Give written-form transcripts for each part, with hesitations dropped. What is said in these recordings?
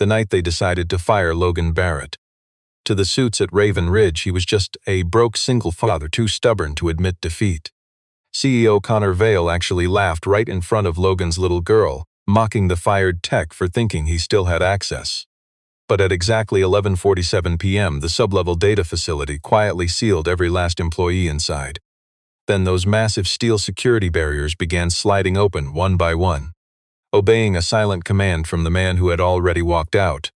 the night they decided to fire Logan Barrett. To the suits at Raven Ridge, he was just a broke single father too stubborn to admit defeat. CEO Connor Vail actually laughed right in front of Logan's little girl, mocking the fired tech for thinking he still had access. But at exactly 11:47 p.m., the sublevel data facility quietly sealed every last employee inside. Then those massive steel security barriers began sliding open one by one. Obeying a silent command from the man who had already walked out.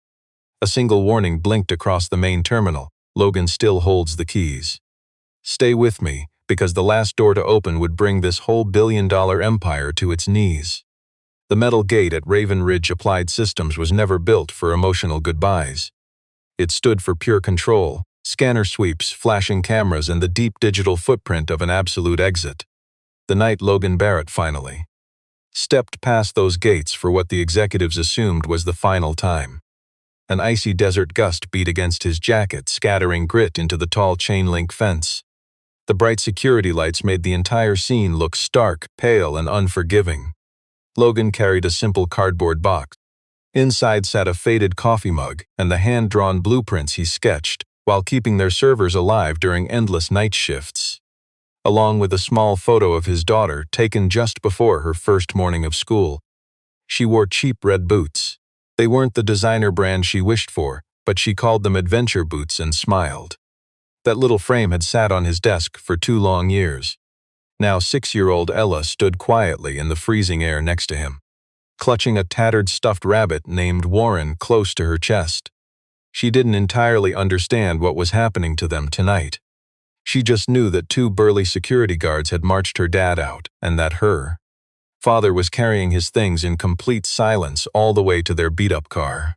A single warning blinked across the main terminal: Logan still holds the keys. Stay with me, because the last door to open would bring this whole billion-dollar empire to its knees. The metal gate at Raven Ridge Applied Systems was never built for emotional goodbyes. It stood for pure control, scanner sweeps, flashing cameras, and the deep digital footprint of an absolute exit. The night Logan Barrett finally stepped past those gates for what the executives assumed was the final time. An icy desert gust beat against his jacket, scattering grit into the tall chain-link fence. The bright security lights made the entire scene look stark, pale, and unforgiving. Logan carried a simple cardboard box. Inside sat a faded coffee mug and the hand-drawn blueprints he sketched while keeping their servers alive during endless night shifts, along with a small photo of his daughter taken just before her first morning of school. She wore cheap red boots. They weren't the designer brand she wished for, but she called them adventure boots and smiled. That little frame had sat on his desk for 2 long years. Now 6-year-old Ella stood quietly in the freezing air next to him, clutching a tattered stuffed rabbit named Warren close to her chest. She didn't entirely understand what was happening to them tonight. She just knew that 2 burly security guards had marched her dad out, and that her father was carrying his things in complete silence all the way to their beat-up car.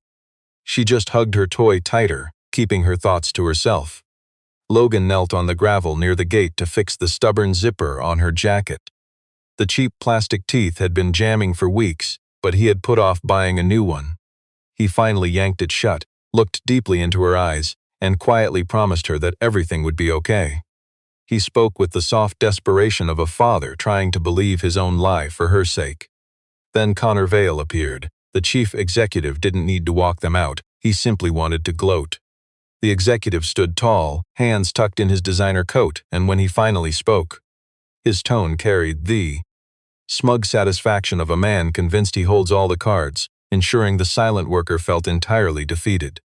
She just hugged her toy tighter, keeping her thoughts to herself. Logan knelt on the gravel near the gate to fix the stubborn zipper on her jacket. The cheap plastic teeth had been jamming for weeks, but he had put off buying a new one. He finally yanked it shut, looked deeply into her eyes, and quietly promised her that everything would be okay. He spoke with the soft desperation of a father trying to believe his own lie for her sake. Then Connor Vail appeared. The chief executive didn't need to walk them out, he simply wanted to gloat. The executive stood tall, hands tucked in his designer coat, and when he finally spoke, his tone carried the smug satisfaction of a man convinced he holds all the cards, ensuring the silent worker felt entirely defeated.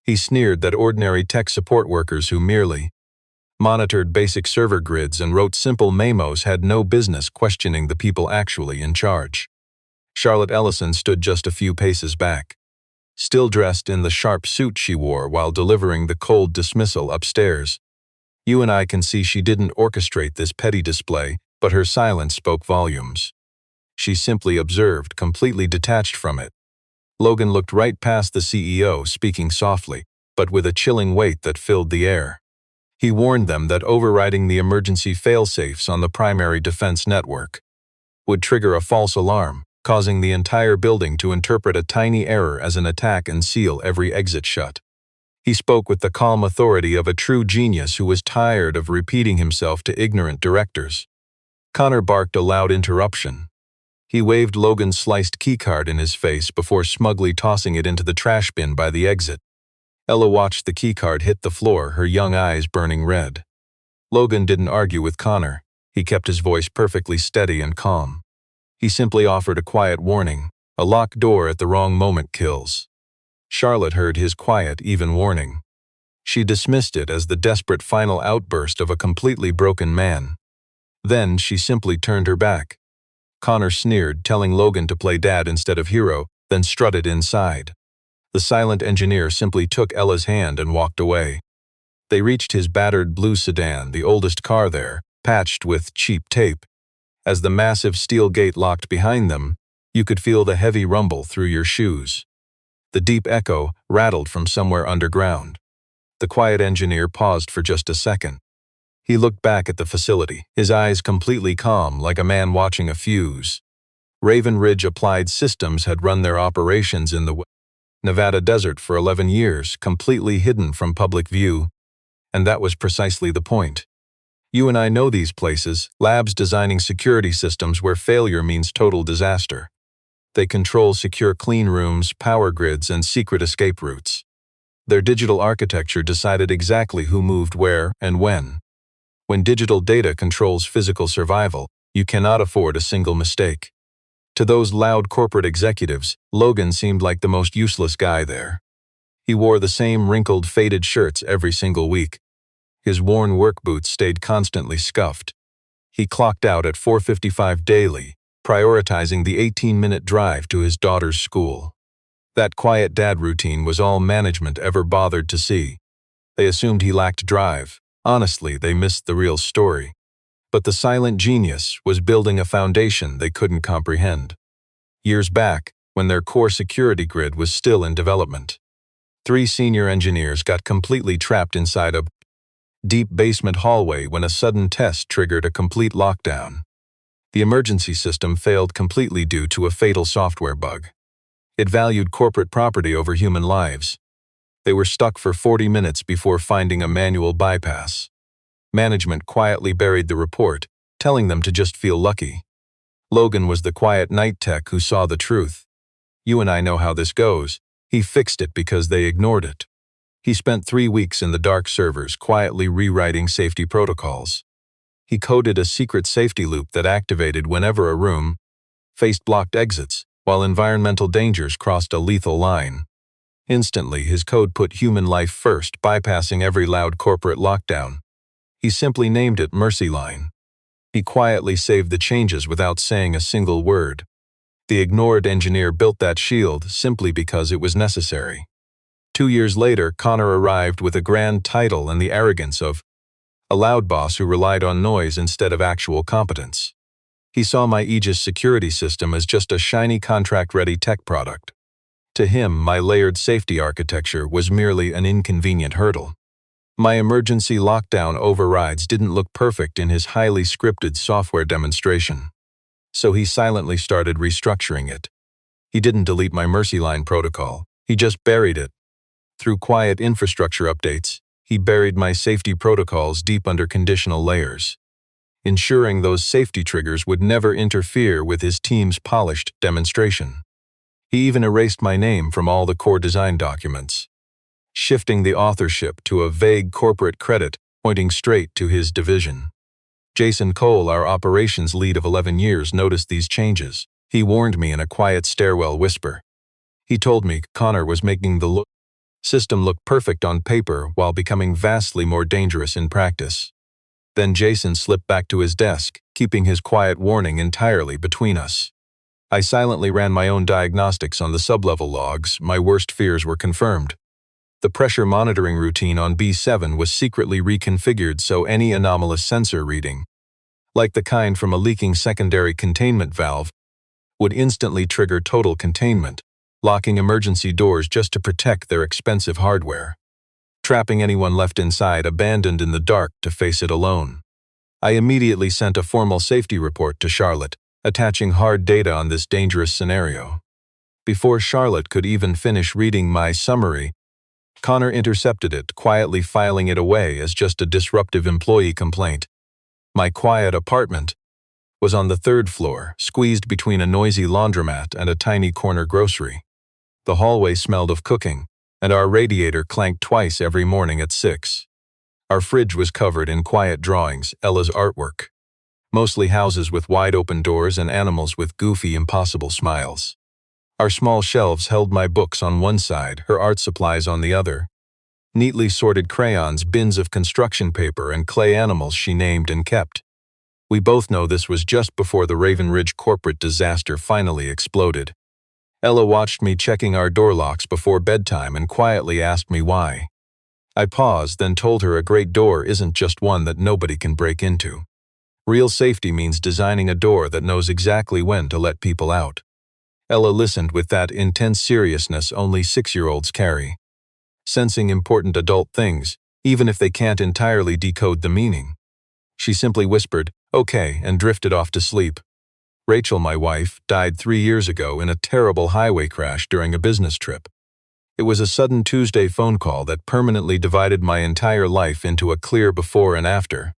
He sneered that ordinary tech support workers who merely monitored basic server grids and wrote simple memos had no business questioning the people actually in charge. Charlotte Ellison stood just a few paces back, still dressed in the sharp suit she wore while delivering the cold dismissal upstairs. You and I can see she didn't orchestrate this petty display, but her silence spoke volumes. She simply observed, completely detached from it. Logan looked right past the CEO, speaking softly, but with a chilling weight that filled the air. He warned them that overriding the emergency failsafes on the primary defense network would trigger a false alarm, causing the entire building to interpret a tiny error as an attack and seal every exit shut. He spoke with the calm authority of a true genius who was tired of repeating himself to ignorant directors. Connor barked a loud interruption. He waved Logan's sliced keycard in his face before smugly tossing it into the trash bin by the exit. Ella watched the keycard hit the floor, her young eyes burning red. Logan didn't argue with Connor. He kept his voice perfectly steady and calm. He simply offered a quiet warning: a locked door at the wrong moment kills. Charlotte heard his quiet, even warning. She dismissed it as the desperate final outburst of a completely broken man. Then she simply turned her back. Connor sneered, telling Logan to play dad instead of hero, then strutted inside. The silent engineer simply took Ella's hand and walked away. They reached his battered blue sedan, the oldest car there, patched with cheap tape. As the massive steel gate locked behind them, you could feel the heavy rumble through your shoes. The deep echo rattled from somewhere underground. The quiet engineer paused for just a second. He looked back at the facility, his eyes completely calm, like a man watching a fuse. Raven Ridge Applied Systems had run their operations in the Nevada desert for 11 years, completely hidden from public view. And that was precisely the point. You and I know these places, labs designing security systems where failure means total disaster. They control secure clean rooms, power grids, and secret escape routes. Their digital architecture decided exactly who moved where and when. When digital data controls physical survival, you cannot afford a single mistake. To those loud corporate executives, Logan seemed like the most useless guy there. He wore the same wrinkled, faded shirts every single week. His worn work boots stayed constantly scuffed. He clocked out at 4:55 daily, prioritizing the 18-minute drive to his daughter's school. That quiet dad routine was all management ever bothered to see. They assumed he lacked drive. Honestly, they missed the real story. But the silent genius was building a foundation they couldn't comprehend. Years back, when their core security grid was still in development, 3 senior engineers got completely trapped inside a deep basement hallway when a sudden test triggered a complete lockdown. The emergency system failed completely due to a fatal software bug. It valued corporate property over human lives. They were stuck for 40 minutes before finding a manual bypass. Management quietly buried the report, telling them to just feel lucky. Logan was the quiet night tech who saw the truth. You and I know how this goes. He fixed it because they ignored it. He spent 3 weeks in the dark servers quietly rewriting safety protocols. He coded a secret safety loop that activated whenever a room faced blocked exits, while environmental dangers crossed a lethal line. Instantly, his code put human life first, bypassing every loud corporate lockdown. He simply named it Mercy Line. He quietly saved the changes without saying a single word. The ignored engineer built that shield simply because it was necessary. 2 years later, Connor arrived with a grand title and the arrogance of a loud boss who relied on noise instead of actual competence. He saw my Aegis security system as just a shiny contract-ready tech product. To him, my layered safety architecture was merely an inconvenient hurdle. My emergency lockdown overrides didn't look perfect in his highly scripted software demonstration. So he silently started restructuring it. He didn't delete my Mercy Line protocol, he just buried it. Through quiet infrastructure updates, he buried my safety protocols deep under conditional layers, ensuring those safety triggers would never interfere with his team's polished demonstration. He even erased my name from all the core design documents, shifting the authorship to a vague corporate credit pointing straight to his division. Jason Cole, our operations lead of 11 years, noticed these changes. He warned me in a quiet stairwell whisper. He told me Connor was making the system look perfect on paper while becoming vastly more dangerous in practice. Then Jason slipped back to his desk, keeping his quiet warning entirely between us. I silently ran my own diagnostics on the sublevel logs. My worst fears were confirmed. The pressure monitoring routine on B7 was secretly reconfigured so any anomalous sensor reading, like the kind from a leaking secondary containment valve, would instantly trigger total containment, locking emergency doors just to protect their expensive hardware, trapping anyone left inside abandoned in the dark to face it alone. I immediately sent a formal safety report to Charlotte, attaching hard data on this dangerous scenario. Before Charlotte could even finish reading my summary, Connor intercepted it, quietly filing it away as just a disruptive employee complaint. My quiet apartment was on the 3rd floor, squeezed between a noisy laundromat and a tiny corner grocery. The hallway smelled of cooking, and our radiator clanked twice every morning at 6. Our fridge was covered in quiet drawings, Ella's artwork. Mostly houses with wide-open doors and animals with goofy, impossible smiles. Our small shelves held my books on one side, her art supplies on the other. Neatly sorted crayons, bins of construction paper, and clay animals she named and kept. We both know this was just before the Raven Ridge corporate disaster finally exploded. Ella watched me checking our door locks before bedtime and quietly asked me why. I paused, then told her a great door isn't just one that nobody can break into. Real safety means designing a door that knows exactly when to let people out. Ella listened with that intense seriousness only 6-year-olds carry, sensing important adult things, even if they can't entirely decode the meaning. She simply whispered, "Okay," and drifted off to sleep. Rachel, my wife, died 3 years ago in a terrible highway crash during a business trip. It was a sudden Tuesday phone call that permanently divided my entire life into a clear before and after.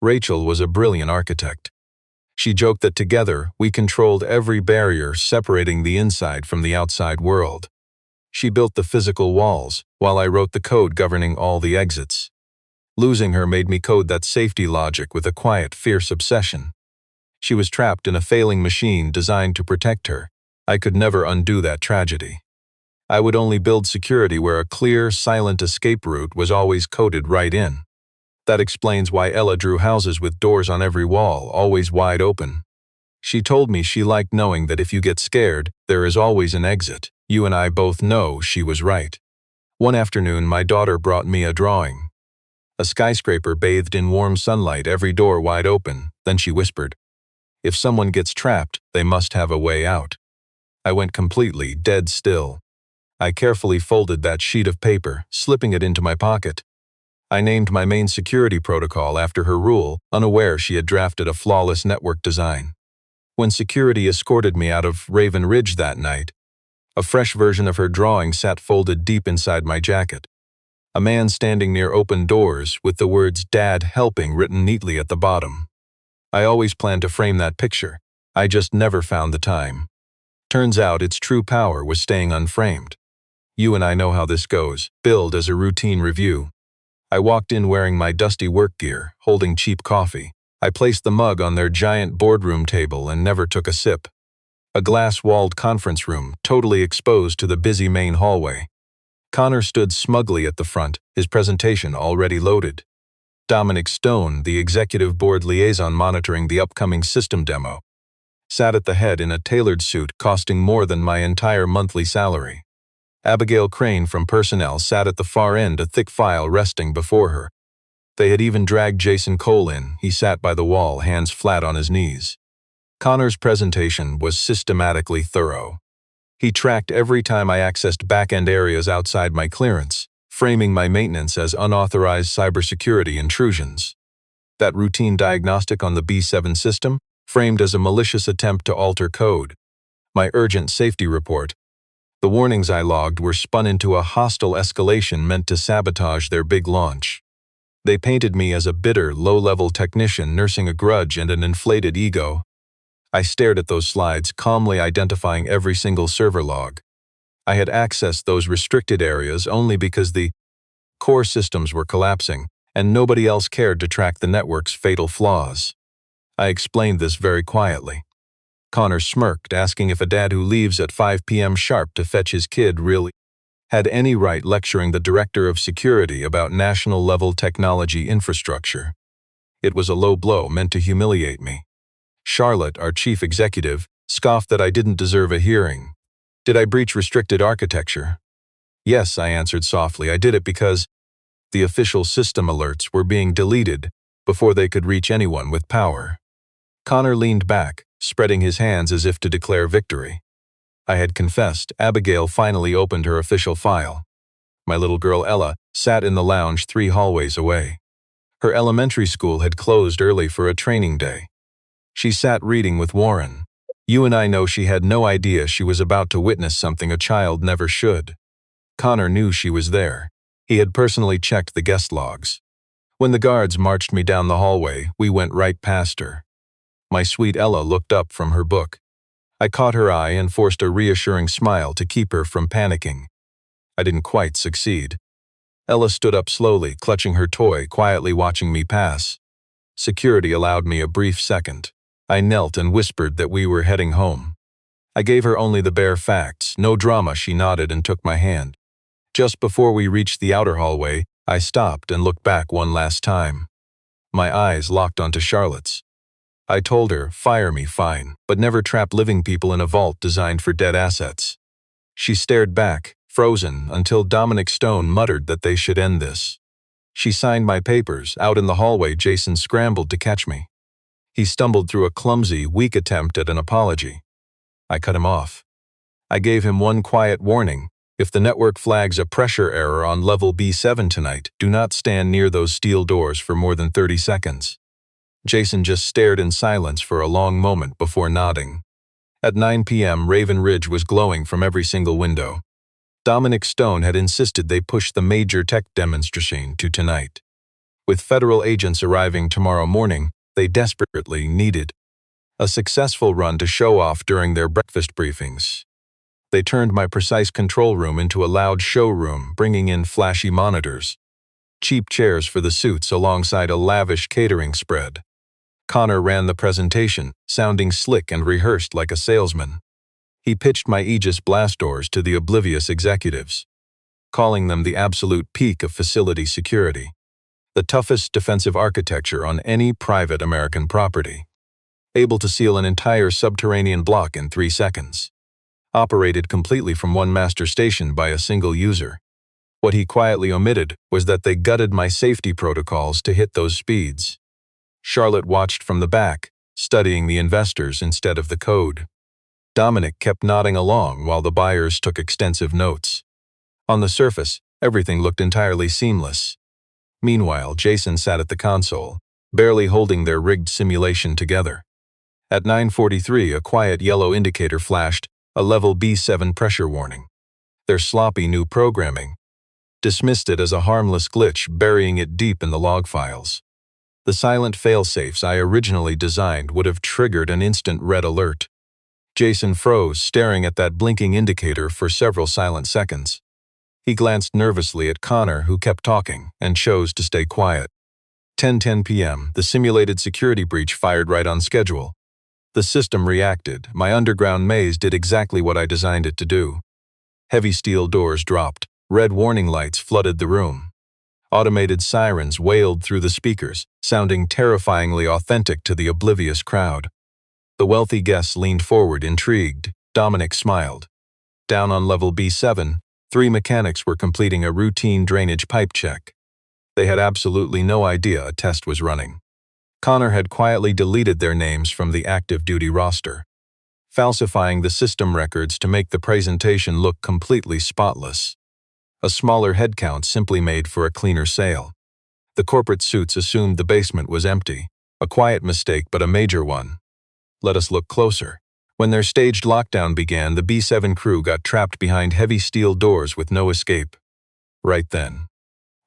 Rachel was a brilliant architect. She joked that together we controlled every barrier separating the inside from the outside world. She built the physical walls, while I wrote the code governing all the exits. Losing her made me code that safety logic with a quiet, fierce obsession. She was trapped in a failing machine designed to protect her. I could never undo that tragedy. I would only build security where a clear, silent escape route was always coded right in. That explains why Ella drew houses with doors on every wall, always wide open. She told me she liked knowing that if you get scared, there is always an exit. You and I both know she was right. One afternoon, my daughter brought me a drawing. A skyscraper bathed in warm sunlight, every door wide open. Then she whispered, "If someone gets trapped, they must have a way out." I went completely dead still. I carefully folded that sheet of paper, slipping it into my pocket. I named my main security protocol after her rule, unaware she had drafted a flawless network design. When security escorted me out of Raven Ridge that night, a fresh version of her drawing sat folded deep inside my jacket. A man standing near open doors with the words "Dad helping" written neatly at the bottom. I always planned to frame that picture. I just never found the time. Turns out its true power was staying unframed. You and I know how this goes. Billed as a routine review. I walked in wearing my dusty work gear, holding cheap coffee. I placed the mug on their giant boardroom table and never took a sip. A glass-walled conference room, totally exposed to the busy main hallway. Connor stood smugly at the front, his presentation already loaded. Dominic Stone, the executive board liaison monitoring the upcoming system demo, sat at the head in a tailored suit costing more than my entire monthly salary. Abigail Crane from personnel sat at the far end, a thick file resting before her. They had even dragged Jason Cole in. He sat by the wall, hands flat on his knees. Connor's presentation was systematically thorough. He tracked every time I accessed back-end areas outside my clearance, framing my maintenance as unauthorized cybersecurity intrusions. That routine diagnostic on the B7 system, framed as a malicious attempt to alter code. My urgent safety report. The warnings I logged were spun into a hostile escalation meant to sabotage their big launch. They painted me as a bitter, low-level technician nursing a grudge and an inflated ego. I stared at those slides, calmly identifying every single server log. I had accessed those restricted areas only because the core systems were collapsing, and nobody else cared to track the network's fatal flaws. I explained this very quietly. Connor smirked, asking if a dad who leaves at 5 p.m. sharp to fetch his kid really had any right lecturing the director of security about national-level technology infrastructure. It was a low blow meant to humiliate me. Charlotte, our chief executive, scoffed that I didn't deserve a hearing. Did I breach restricted architecture? Yes, I answered softly. I did it because the official system alerts were being deleted before they could reach anyone with power. Connor leaned back, spreading his hands as if to declare victory. I had confessed. Abigail finally opened her official file. My little girl Ella sat in the lounge 3 hallways away. Her elementary school had closed early for a training day. She sat reading with Warren. You and I know she had no idea she was about to witness something a child never should. Connor knew she was there. He had personally checked the guest logs. When the guards marched me down the hallway, we went right past her. My sweet Ella looked up from her book. I caught her eye and forced a reassuring smile to keep her from panicking. I didn't quite succeed. Ella stood up slowly, clutching her toy, quietly watching me pass. Security allowed me a brief second. I knelt and whispered that we were heading home. I gave her only the bare facts. No drama. She nodded and took my hand. Just before we reached the outer hallway, I stopped and looked back one last time. My eyes locked onto Charlotte's. I told her, fire me, fine, but never trap living people in a vault designed for dead assets. She stared back, frozen, until Dominic Stone muttered that they should end this. She signed my papers. Out in the hallway, Jason scrambled to catch me. He stumbled through a clumsy, weak attempt at an apology. I cut him off. I gave him one quiet warning. If the network flags a pressure error on level B7 tonight, do not stand near those steel doors for more than 30 seconds. Jason just stared in silence for a long moment before nodding. At 9 p.m., Raven Ridge was glowing from every single window. Dominic Stone had insisted they push the major tech demonstration to tonight. With federal agents arriving tomorrow morning, they desperately needed A successful run to show off during their breakfast briefings. They turned my precise control room into a loud showroom, bringing in flashy monitors, cheap chairs for the suits alongside a lavish catering spread. Connor ran the presentation, sounding slick and rehearsed like a salesman. He pitched my Aegis blast doors to the oblivious executives, calling them the absolute peak of facility security, the toughest defensive architecture on any private American property, able to seal an entire subterranean block in 3 seconds, operated completely from one master station by a single user. What he quietly omitted was that they gutted my safety protocols to hit those speeds. Charlotte watched from the back, studying the investors instead of the code. Dominic kept nodding along while the buyers took extensive notes. On the surface, everything looked entirely seamless. Meanwhile, Jason sat at the console, barely holding their rigged simulation together. At 9:43, a quiet yellow indicator flashed, a level B7 pressure warning. Their sloppy new programming dismissed it as a harmless glitch, burying it deep in the log files. The silent failsafes I originally designed would have triggered an instant red alert. Jason froze, staring at that blinking indicator for several silent seconds. He glanced nervously at Connor, who kept talking, and chose to stay quiet. 10:10 p.m., the simulated security breach fired right on schedule. The system reacted. My underground maze did exactly what I designed it to do. Heavy steel doors dropped. Red warning lights flooded the room. Automated sirens wailed through the speakers, sounding terrifyingly authentic to the oblivious crowd. The wealthy guests leaned forward, intrigued. Dominic smiled. Down on level B7, 3 mechanics were completing a routine drainage pipe check. They had absolutely no idea a test was running. Connor had quietly deleted their names from the active duty roster, falsifying the system records to make the presentation look completely spotless. A smaller headcount simply made for a cleaner sale. The corporate suits assumed the basement was empty, a quiet mistake but a major one. Let us look closer. When their staged lockdown began, the B7 crew got trapped behind heavy steel doors with no escape. Right then,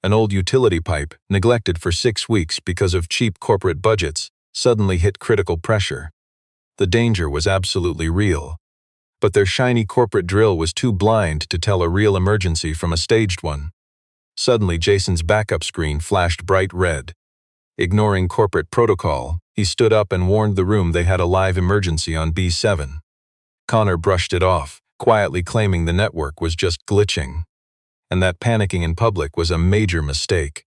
an old utility pipe, neglected for 6 weeks because of cheap corporate budgets, suddenly hit critical pressure. The danger was absolutely real. But their shiny corporate drill was too blind to tell a real emergency from a staged one. Suddenly, Jason's backup screen flashed bright red. Ignoring corporate protocol, he stood up and warned the room they had a live emergency on B7. Connor brushed it off, quietly claiming the network was just glitching, and that panicking in public was a major mistake.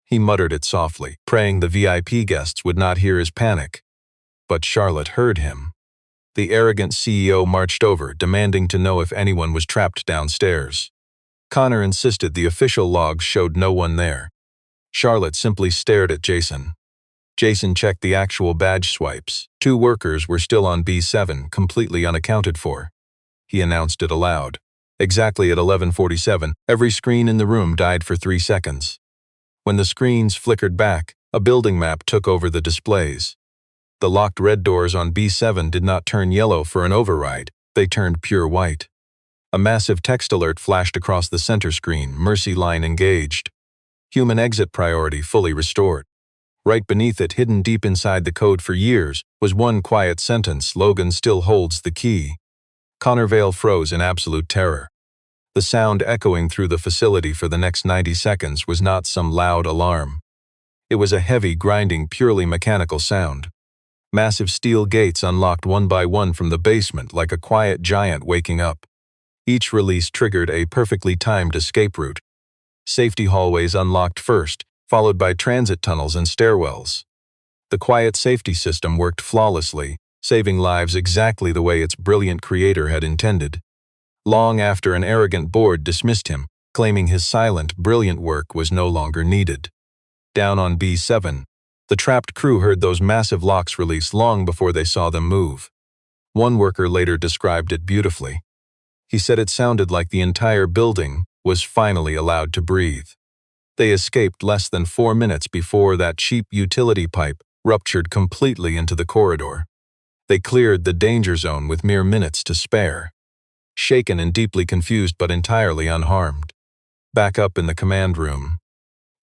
He muttered it softly, praying the VIP guests would not hear his panic. But Charlotte heard him. The arrogant CEO marched over, demanding to know if anyone was trapped downstairs. Connor insisted the official logs showed no one there. Charlotte simply stared at Jason. Jason checked the actual badge swipes. 2 workers were still on B7, completely unaccounted for. He announced it aloud. Exactly at 11:47, every screen in the room died for 3 seconds. When the screens flickered back, a building map took over the displays. The locked red doors on B7 did not turn yellow for an override, they turned pure white. A massive text alert flashed across the center screen, mercy line engaged. Human exit priority fully restored. Right beneath it, hidden deep inside the code for years, was one quiet sentence: Logan still holds the key. Connor Vail froze in absolute terror. The sound echoing through the facility for the next 90 seconds was not some loud alarm. It was a heavy, grinding, purely mechanical sound. Massive steel gates unlocked one by one from the basement like a quiet giant waking up. Each release triggered a perfectly timed escape route. Safety hallways unlocked first, followed by transit tunnels and stairwells. The quiet safety system worked flawlessly, saving lives exactly the way its brilliant creator had intended. Long after an arrogant board dismissed him, claiming his silent, brilliant work was no longer needed. Down on B7, the trapped crew heard those massive locks release long before they saw them move. One worker later described it beautifully. He said it sounded like the entire building was finally allowed to breathe. They escaped less than 4 minutes before that cheap utility pipe ruptured completely into the corridor. They cleared the danger zone with mere minutes to spare. Shaken and deeply confused but entirely unharmed. Back up in the command room.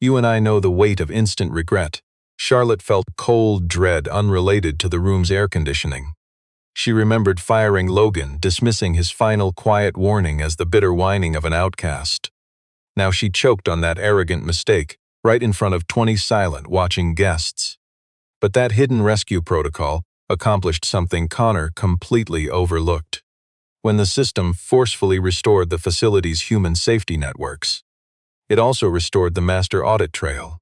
You and I know the weight of instant regret. Charlotte felt cold dread unrelated to the room's air conditioning. She remembered firing Logan, dismissing his final quiet warning as the bitter whining of an outcast. Now she choked on that arrogant mistake, right in front of 20 silent, watching guests. But that hidden rescue protocol accomplished something Connor completely overlooked. When the system forcefully restored the facility's human safety networks, it also restored the master audit trail,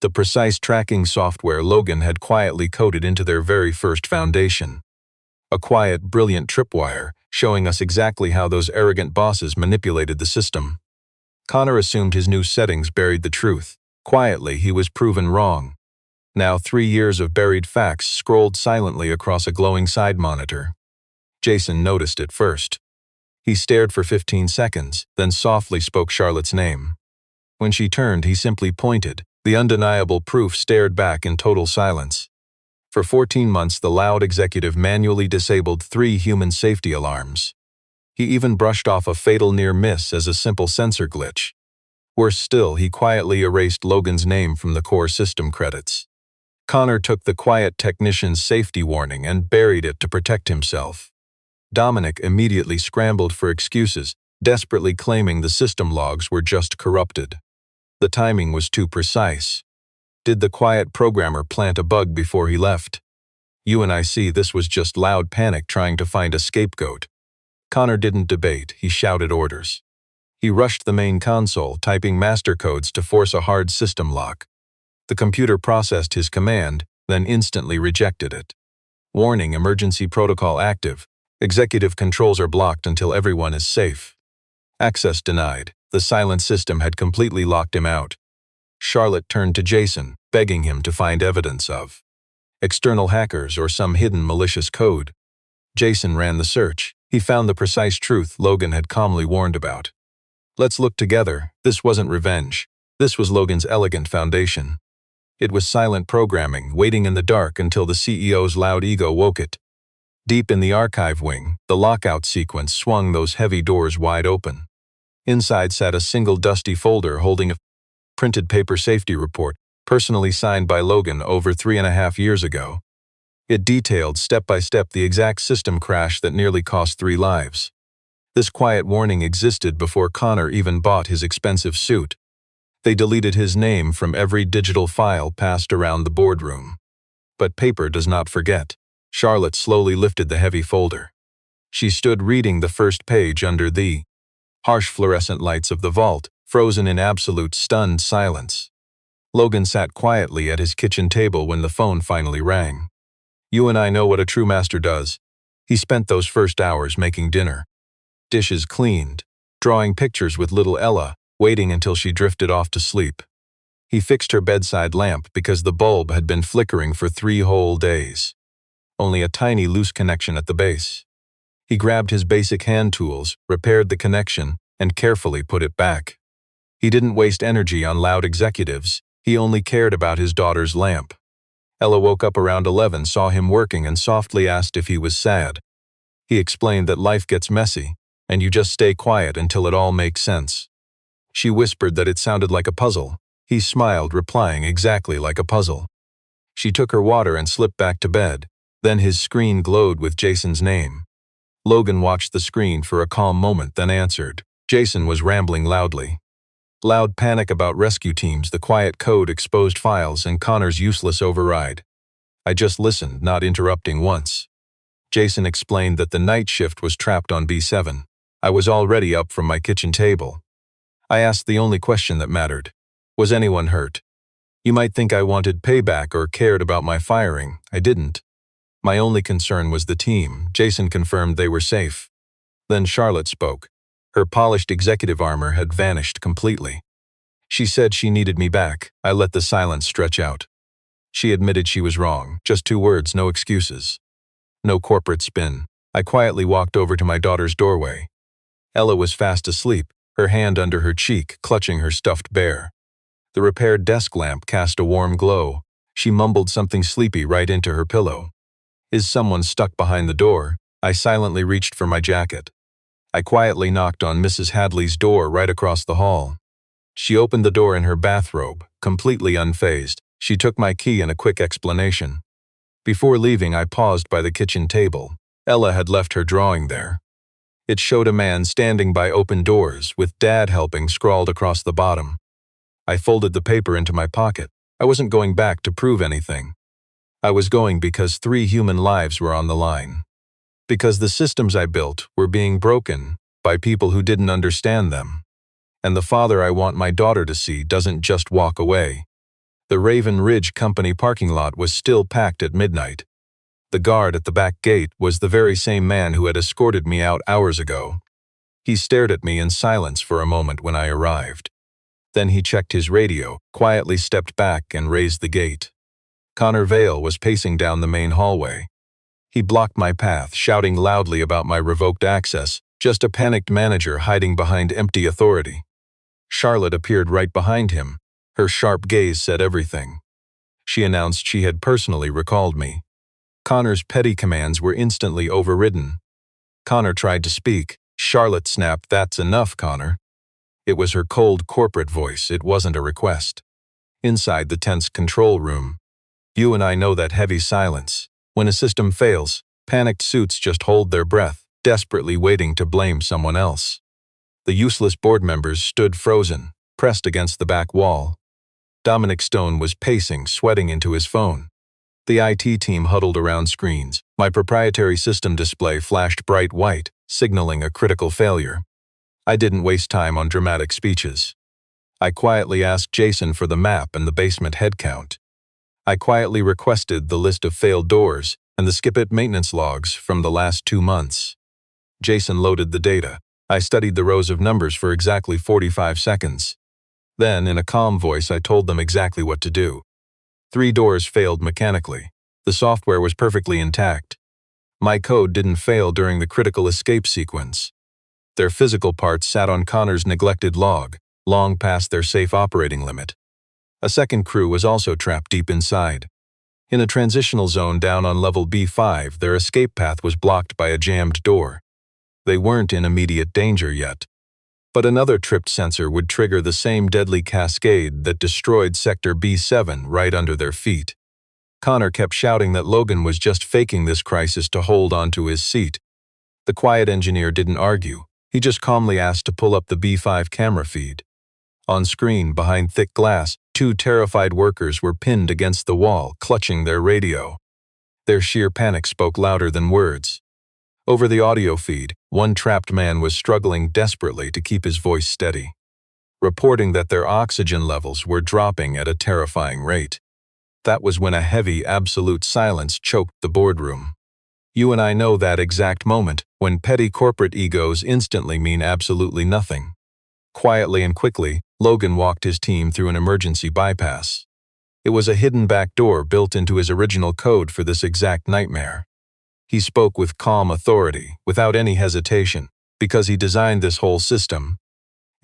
the precise tracking software Logan had quietly coded into their very first foundation. A quiet, brilliant tripwire, showing us exactly how those arrogant bosses manipulated the system. Connor assumed his new settings buried the truth. Quietly, he was proven wrong. Now 3 years of buried facts scrolled silently across a glowing side monitor. Jason noticed it first. He stared for 15 seconds, then softly spoke Charlotte's name. When she turned, he simply pointed. The undeniable proof stared back in total silence. For 14 months, the loud executive manually disabled 3 human safety alarms. He even brushed off a fatal near miss as a simple sensor glitch. Worse still, he quietly erased Logan's name from the core system credits. Connor took the quiet technician's safety warning and buried it to protect himself. Dominic immediately scrambled for excuses, desperately claiming the system logs were just corrupted. The timing was too precise. Did the quiet programmer plant a bug before he left? You and I see this was just loud panic trying to find a scapegoat. Connor didn't debate, he shouted orders. He rushed the main console, typing master codes to force a hard system lock. The computer processed his command, then instantly rejected it. Warning: emergency protocol active. Executive controls are blocked until everyone is safe. Access denied. The silent system had completely locked him out. Charlotte turned to Jason, begging him to find evidence of external hackers or some hidden malicious code. Jason ran the search. He found the precise truth Logan had calmly warned about. Let's look together. This wasn't revenge. This was Logan's elegant foundation. It was silent programming, waiting in the dark until the CEO's loud ego woke it. Deep in the archive wing, the lockout sequence swung those heavy doors wide open. Inside sat a single dusty folder holding a printed paper safety report, personally signed by Logan over 3.5 years ago. It detailed step by step the exact system crash that nearly cost 3 lives. This quiet warning existed before Connor even bought his expensive suit. They deleted his name from every digital file passed around the boardroom. But paper does not forget. Charlotte slowly lifted the heavy folder. She stood reading the first page under the harsh fluorescent lights of the vault, frozen in absolute stunned silence. Logan sat quietly at his kitchen table when the phone finally rang. You and I know what a true master does. He spent those first hours making dinner. Dishes cleaned, drawing pictures with little Ella, waiting until she drifted off to sleep. He fixed her bedside lamp because the bulb had been flickering for 3 whole days. Only a tiny loose connection at the base. He grabbed his basic hand tools, repaired the connection, and carefully put it back. He didn't waste energy on loud executives. He only cared about his daughter's lamp. Ella woke up around 11, saw him working, and softly asked if he was sad. He explained that life gets messy, and you just stay quiet until it all makes sense. She whispered that it sounded like a puzzle. He smiled, replying exactly like a puzzle. She took her water and slipped back to bed. Then his screen glowed with Jason's name. Logan watched the screen for a calm moment, then answered. Jason was rambling loudly. Loud panic about rescue teams, the quiet code, exposed files, and Connor's useless override. I just listened, not interrupting once. Jason explained that the night shift was trapped on B7. I was already up from my kitchen table. I asked the only question that mattered. Was anyone hurt? You might think I wanted payback or cared about my firing. I didn't. My only concern was the team. Jason confirmed they were safe. Then Charlotte spoke. Her polished executive armor had vanished completely. She said she needed me back. I let the silence stretch out. She admitted she was wrong. Just 2 words, no excuses. No corporate spin. I quietly walked over to my daughter's doorway. Ella was fast asleep, her hand under her cheek, clutching her stuffed bear. The repaired desk lamp cast a warm glow. She mumbled something sleepy right into her pillow. Is someone stuck behind the door? I silently reached for my jacket. I quietly knocked on Mrs. Hadley's door right across the hall. She opened the door in her bathrobe, completely unfazed. She took my key and a quick explanation. Before leaving, I paused by the kitchen table. Ella had left her drawing there. It showed a man standing by open doors, with Dad helping scrawled across the bottom. I folded the paper into my pocket. I wasn't going back to prove anything. I was going because 3 human lives were on the line. Because the systems I built were being broken by people who didn't understand them. And the father I want my daughter to see doesn't just walk away. The Raven Ridge Company parking lot was still packed at midnight. The guard at the back gate was the very same man who had escorted me out hours ago. He stared at me in silence for a moment when I arrived. Then he checked his radio, quietly stepped back, and raised the gate. Connor Vail was pacing down the main hallway. He blocked my path, shouting loudly about my revoked access, just a panicked manager hiding behind empty authority. Charlotte appeared right behind him. Her sharp gaze said everything. She announced she had personally recalled me. Connor's petty commands were instantly overridden. Connor tried to speak. Charlotte snapped, "That's enough, Connor." It was her cold corporate voice. It wasn't a request. Inside the tense control room, you and I know that heavy silence. When a system fails, panicked suits just hold their breath, desperately waiting to blame someone else. The useless board members stood frozen, pressed against the back wall. Dominic Stone was pacing, sweating into his phone. The IT team huddled around screens. My proprietary system display flashed bright white, signaling a critical failure. I didn't waste time on dramatic speeches. I quietly asked Jason for the map and the basement head count. I quietly requested the list of failed doors and the skip-it maintenance logs from the last 2 months. Jason loaded the data. I studied the rows of numbers for exactly 45 seconds. Then, in a calm voice, I told them exactly what to do. 3 doors failed mechanically. The software was perfectly intact. My code didn't fail during the critical escape sequence. Their physical parts sat on Connor's neglected log, long past their safe operating limit. A second crew was also trapped deep inside. In a transitional zone down on level B5, their escape path was blocked by a jammed door. They weren't in immediate danger yet. But another tripped sensor would trigger the same deadly cascade that destroyed Sector B7 right under their feet. Connor kept shouting that Logan was just faking this crisis to hold onto his seat. The quiet engineer didn't argue. He just calmly asked to pull up the B5 camera feed. On screen, behind thick glass, 2 terrified workers were pinned against the wall, clutching their radio. Their sheer panic spoke louder than words. Over the audio feed, one trapped man was struggling desperately to keep his voice steady, reporting that their oxygen levels were dropping at a terrifying rate. That was when a heavy, absolute silence choked the boardroom. You and I know that exact moment, when petty corporate egos instantly mean absolutely nothing. Quietly and quickly, Logan walked his team through an emergency bypass. It was a hidden back door built into his original code for this exact nightmare. He spoke with calm authority, without any hesitation, because he designed this whole system.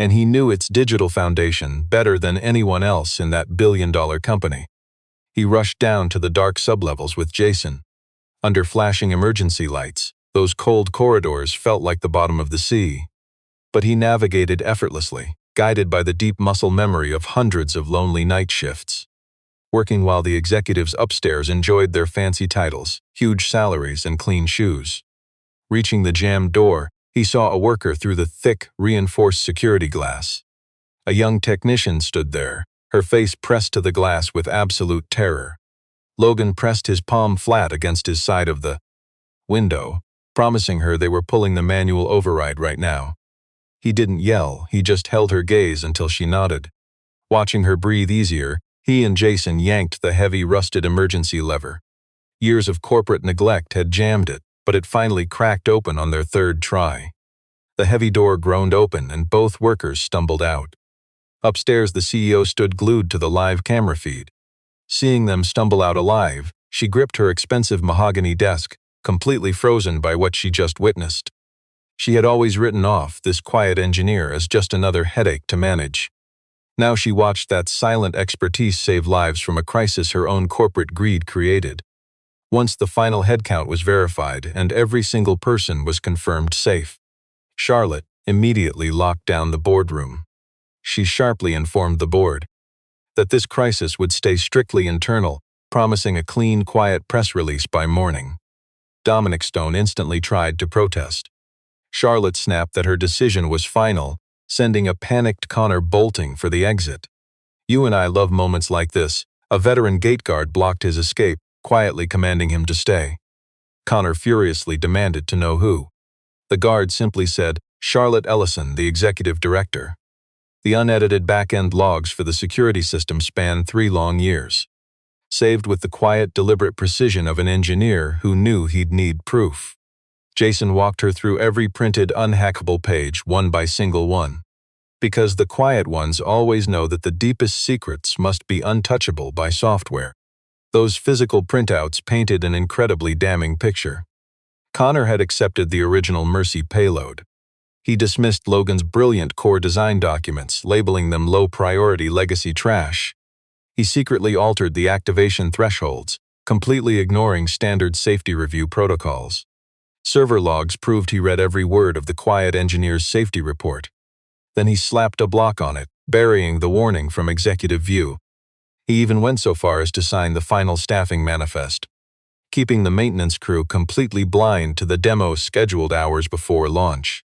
And he knew its digital foundation better than anyone else in that billion-dollar company. He rushed down to the dark sublevels with Jason. Under flashing emergency lights, those cold corridors felt like the bottom of the sea. But he navigated effortlessly, guided by the deep muscle memory of hundreds of lonely night shifts. Working while the executives upstairs enjoyed their fancy titles, huge salaries, and clean shoes. Reaching the jammed door, he saw a worker through the thick, reinforced security glass. A young technician stood there, her face pressed to the glass with absolute terror. Logan pressed his palm flat against his side of the window, promising her they were pulling the manual override right now. He didn't yell, he just held her gaze until she nodded. Watching her breathe easier, he and Jason yanked the heavy, rusted emergency lever. Years of corporate neglect had jammed it, but it finally cracked open on their 3rd try. The heavy door groaned open and both workers stumbled out. Upstairs, the CEO stood glued to the live camera feed. Seeing them stumble out alive, she gripped her expensive mahogany desk, completely frozen by what she just witnessed. She had always written off this quiet engineer as just another headache to manage. Now she watched that silent expertise save lives from a crisis her own corporate greed created. Once the final headcount was verified and every single person was confirmed safe, Charlotte immediately locked down the boardroom. She sharply informed the board, that this crisis would stay strictly internal, promising a clean, quiet press release by morning. Dominic Stone instantly tried to protest. Charlotte snapped that her decision was final, sending a panicked Connor bolting for the exit. "You and I love moments like this." A veteran gate guard blocked his escape, quietly commanding him to stay. Connor furiously demanded to know who. The guard simply said, "Charlotte Ellison, the executive director." The unedited back-end logs for the security system spanned 3 long years, saved with the quiet, deliberate precision of an engineer who knew he'd need proof. Jason walked her through every printed, unhackable page, one by single one. Because the quiet ones always know that the deepest secrets must be untouchable by software. Those physical printouts painted an incredibly damning picture. Connor had accepted the original Mercy payload. He dismissed Logan's brilliant core design documents, labeling them low-priority legacy trash. He secretly altered the activation thresholds, completely ignoring standard safety review protocols. Server logs proved he read every word of the quiet engineer's safety report. Then he slapped a block on it, burying the warning from executive view. He even went so far as to sign the final staffing manifest, keeping the maintenance crew completely blind to the demo scheduled hours before launch.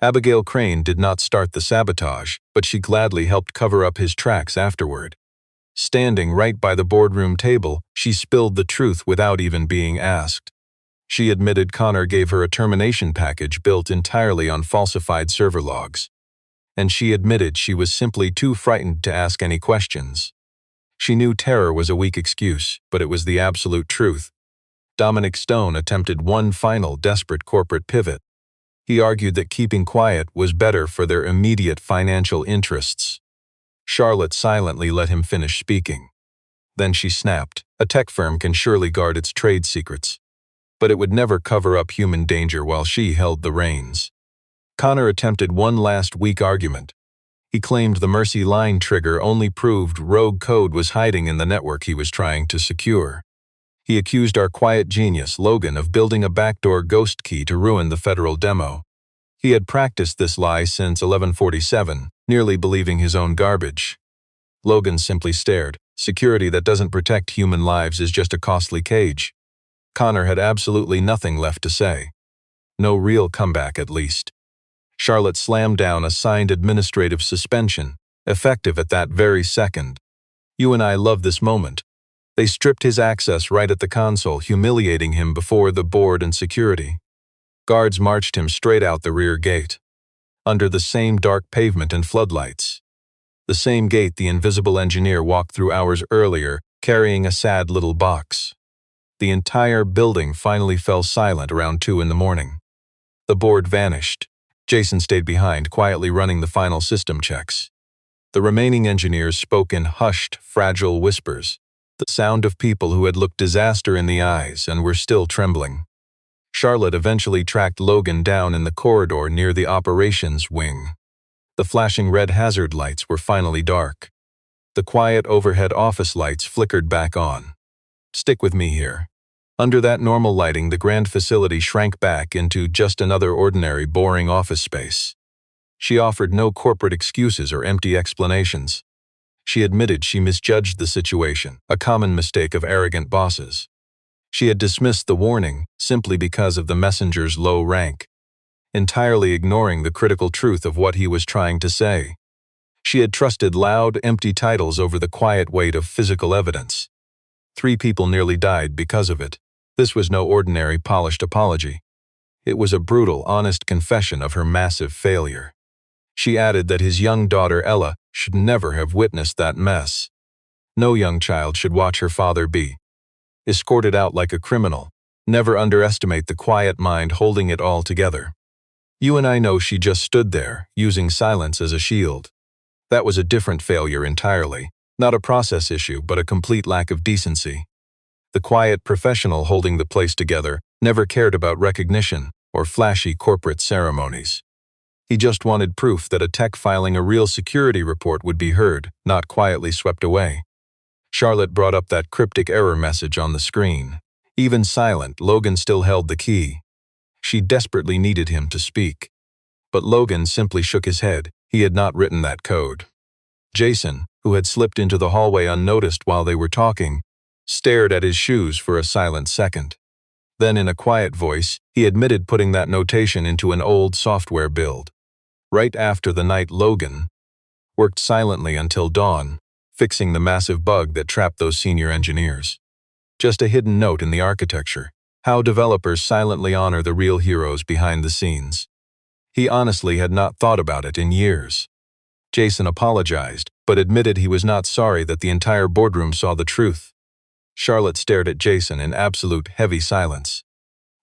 Abigail Crane did not start the sabotage, but she gladly helped cover up his tracks afterward. Standing right by the boardroom table, she spilled the truth without even being asked. She admitted Connor gave her a termination package built entirely on falsified server logs. And she admitted she was simply too frightened to ask any questions. She knew terror was a weak excuse, but it was the absolute truth. Dominic Stone attempted one final desperate corporate pivot. He argued that keeping quiet was better for their immediate financial interests. Charlotte silently let him finish speaking. Then she snapped, "A tech firm can surely guard its trade secrets, but it would never cover up human danger while she held the reins." Connor attempted one last weak argument. He claimed the Mercy line trigger only proved rogue code was hiding in the network he was trying to secure. He accused our quiet genius, Logan, of building a backdoor ghost key to ruin the federal demo. He had practiced this lie since 1147, nearly believing his own garbage. Logan simply stared. Security that doesn't protect human lives is just a costly cage. Connor had absolutely nothing left to say. No real comeback, at least. Charlotte slammed down a signed administrative suspension, effective at that very second. "You and I love this moment." They stripped his access right at the console, humiliating him before the board and security. Guards marched him straight out the rear gate. Under the same dark pavement and floodlights. The same gate the invisible engineer walked through hours earlier, carrying a sad little box. The entire building finally fell silent around 2 in the morning. The board vanished. Jason stayed behind, quietly running the final system checks. The remaining engineers spoke in hushed, fragile whispers, the sound of people who had looked disaster in the eyes and were still trembling. Charlotte eventually tracked Logan down in the corridor near the operations wing. The flashing red hazard lights were finally dark. The quiet overhead office lights flickered back on. "Stick with me here." Under that normal lighting, the grand facility shrank back into just another ordinary, boring office space. She offered no corporate excuses or empty explanations. She admitted she misjudged the situation, a common mistake of arrogant bosses. She had dismissed the warning simply because of the messenger's low rank, entirely ignoring the critical truth of what he was trying to say. She had trusted loud, empty titles over the quiet weight of physical evidence. 3 people nearly died because of it. This was no ordinary polished apology. It was a brutal, honest confession of her massive failure. She added that his young daughter Ella should never have witnessed that mess. No young child should watch her father be escorted out like a criminal. Never underestimate the quiet mind holding it all together. You and I know she just stood there, using silence as a shield. That was a different failure entirely. Not a process issue, but a complete lack of decency. The quiet professional holding the place together never cared about recognition or flashy corporate ceremonies. He just wanted proof that a tech filing a real security report would be heard, not quietly swept away. Charlotte brought up that cryptic error message on the screen. Even silent, Logan still held the key. She desperately needed him to speak. But Logan simply shook his head. He had not written that code. Jason, who had slipped into the hallway unnoticed while they were talking, stared at his shoes for a silent second. Then in a quiet voice, he admitted putting that notation into an old software build. Right after the night Logan worked silently until dawn, fixing the massive bug that trapped those senior engineers. Just a hidden note in the architecture, how developers silently honor the real heroes behind the scenes. He honestly had not thought about it in years. Jason apologized, but admitted he was not sorry that the entire boardroom saw the truth. Charlotte stared at Jason in absolute heavy silence.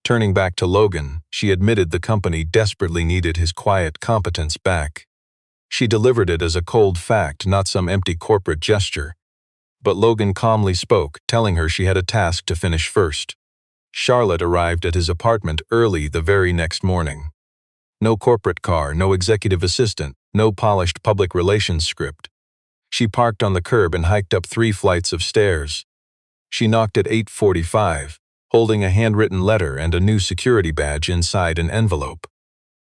Turning back to Logan, she admitted the company desperately needed his quiet competence back. She delivered it as a cold fact, not some empty corporate gesture. But Logan calmly spoke, telling her she had a task to finish first. Charlotte arrived at his apartment early the very next morning. No corporate car, no executive assistant, no polished public relations script. She parked on the curb and hiked up 3 flights of stairs. She knocked at 8:45, holding a handwritten letter and a new security badge inside an envelope.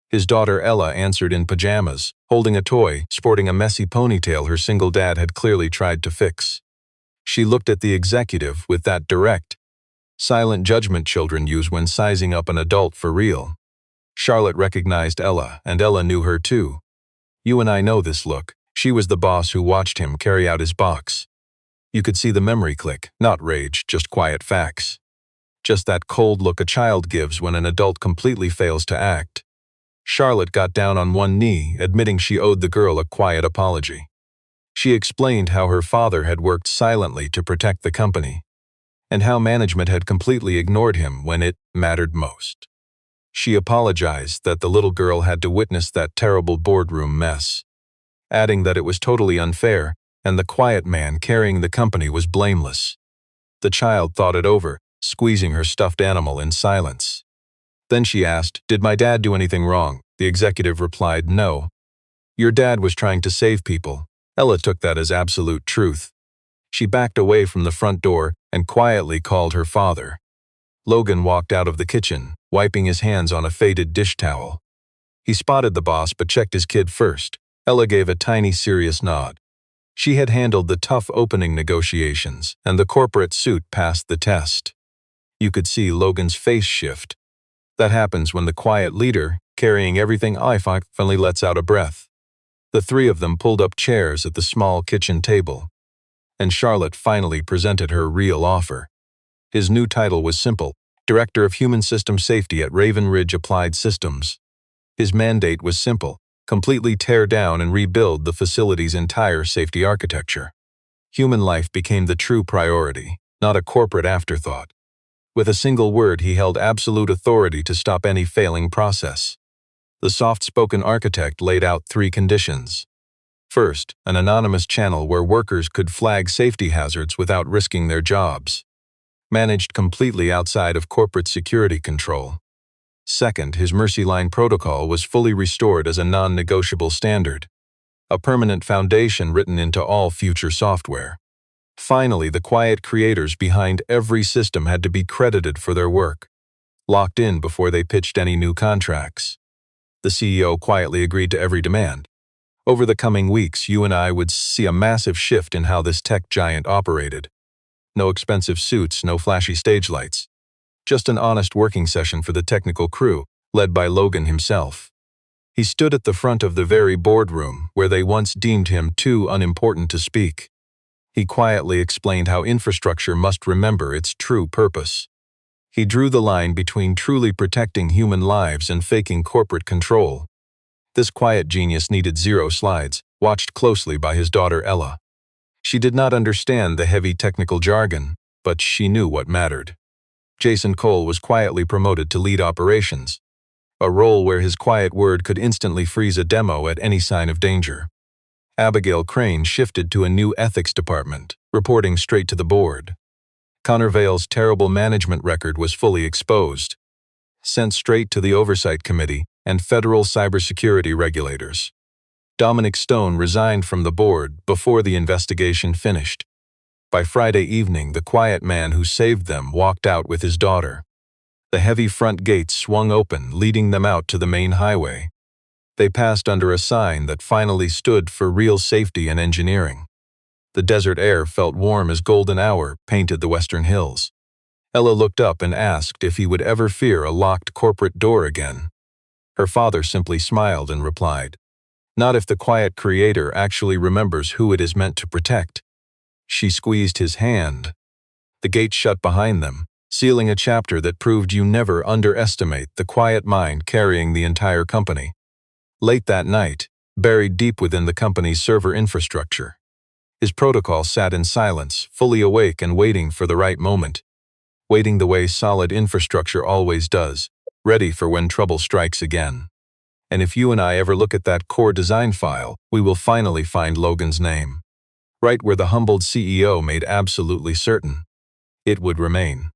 His daughter Ella answered in pajamas, holding a toy, sporting a messy ponytail her single dad had clearly tried to fix. She looked at the executive with that direct, silent judgment children use when sizing up an adult for real. Charlotte recognized Ella, and Ella knew her too. "You and I know this look." She was the boss who watched him carry out his box. You could see the memory click, not rage, just quiet facts. Just that cold look a child gives when an adult completely fails to act. Charlotte got down on one knee, admitting she owed the girl a quiet apology. She explained how her father had worked silently to protect the company, and how management had completely ignored him when it mattered most. She apologized that the little girl had to witness that terrible boardroom mess, adding that it was totally unfair, and the quiet man carrying the company was blameless. The child thought it over, squeezing her stuffed animal in silence. Then she asked, "Did my dad do anything wrong?" The executive replied, "No. Your dad was trying to save people." Ella took that as absolute truth. She backed away from the front door and quietly called her father. Logan walked out of the kitchen, wiping his hands on a faded dish towel. He spotted the boss but checked his kid first. Ella gave a tiny serious nod. She had handled the tough opening negotiations, and the corporate suit passed the test. You could see Logan's face shift. That happens when the quiet leader, carrying everything finally lets out a breath. The 3 of them pulled up chairs at the small kitchen table, and Charlotte finally presented her real offer. His new title was simple: Director of Human System Safety at Raven Ridge Applied Systems. His mandate was simple: completely tear down and rebuild the facility's entire safety architecture. Human life became the true priority, not a corporate afterthought. With a single word, he held absolute authority to stop any failing process. The soft-spoken architect laid out 3 conditions. First, an anonymous channel where workers could flag safety hazards without risking their jobs, managed completely outside of corporate security control. Second, his Mercy Line protocol was fully restored as a non-negotiable standard, a permanent foundation written into all future software. Finally, the quiet creators behind every system had to be credited for their work, locked in before they pitched any new contracts. The CEO quietly agreed to every demand. Over the coming weeks, you and I would see a massive shift in how this tech giant operated. No expensive suits, no flashy stage lights. Just an honest working session for the technical crew, led by Logan himself. He stood at the front of the very boardroom where they once deemed him too unimportant to speak. He quietly explained how infrastructure must remember its true purpose. He drew the line between truly protecting human lives and faking corporate control. This quiet genius needed 0 slides, watched closely by his daughter Ella. She did not understand the heavy technical jargon, but she knew what mattered. Jason Cole was quietly promoted to lead operations, a role where his quiet word could instantly freeze a demo at any sign of danger. Abigail Crane shifted to a new ethics department, reporting straight to the board. Connor Vail's terrible management record was fully exposed, sent straight to the Oversight Committee and federal cybersecurity regulators. Dominic Stone resigned from the board before the investigation finished. By Friday evening, the quiet man who saved them walked out with his daughter. The heavy front gates swung open, leading them out to the main highway. They passed under a sign that finally stood for real safety and engineering. The desert air felt warm as golden hour painted the western hills. Ella looked up and asked if he would ever fear a locked corporate door again. Her father simply smiled and replied, "Not if the quiet creator actually remembers who it is meant to protect." She squeezed his hand. The gate shut behind them, sealing a chapter that proved you never underestimate the quiet mind carrying the entire company. Late that night, buried deep within the company's server infrastructure, his protocol sat in silence, fully awake and waiting for the right moment. Waiting the way solid infrastructure always does, ready for when trouble strikes again. And if you and I ever look at that core design file, we will finally find Logan's name. Right where the humbled CEO made absolutely certain it would remain.